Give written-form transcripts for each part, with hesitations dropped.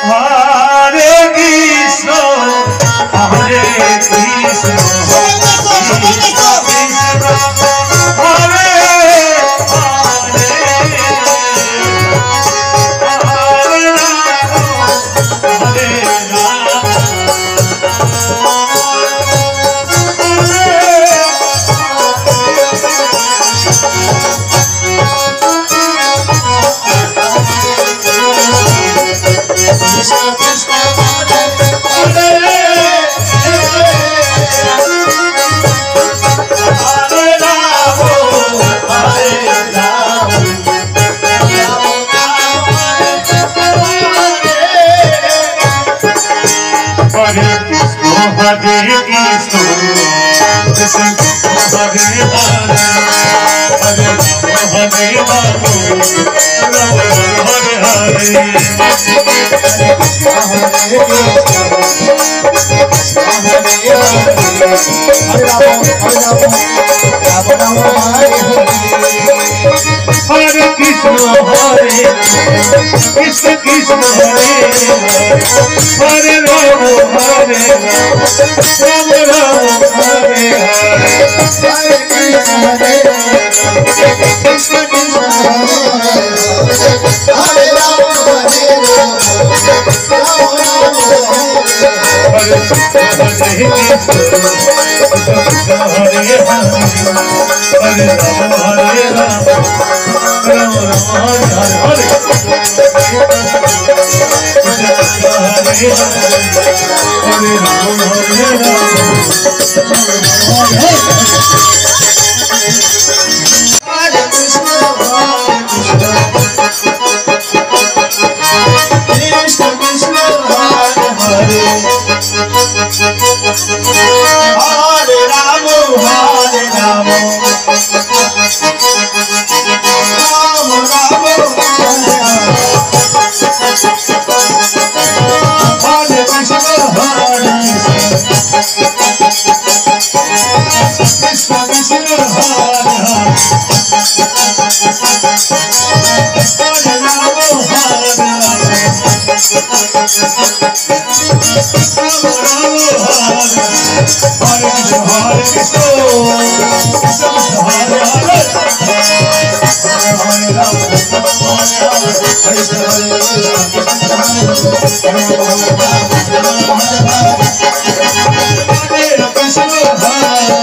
Hare Krishna, Hare Krishna, Krishna Krishna, Hare Hare, Hare Rama, Hare Hare Krishna, Krishna Hare Hare, Hare Hare Rama, Rama Hare Hare. Hare Krishna, Hare Krishna, Krishna Hare Hare, Hare Rama, Hare Rama, Rama Hare Hare. Hare Krishna, Hare Krishna, Krishna Hare Rama, Hare Rama, Rama Rama Hare Hare. Hare Krishna, Krishna Hare Hare, Hare Rama, Hare Rama, Rama Rama Hare Hare. Hare Rama, Hare Rama, Hare Krishna, Krishna Krishna Hare Hare, Hare Rama, Hare Rama, Rama Rama Hare Hare. Hare Krishna, Hare Krishna, Krishna Krishna Hare Hare, Hare Rama, Hare Rama, Rama Rama Hare Krishna, Hare Krishna, Krishna Krishna Hare Hare, Hare Rama, Hare Krishna,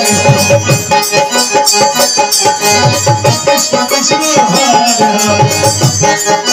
Hare Krishna, Krishna Hare Hare.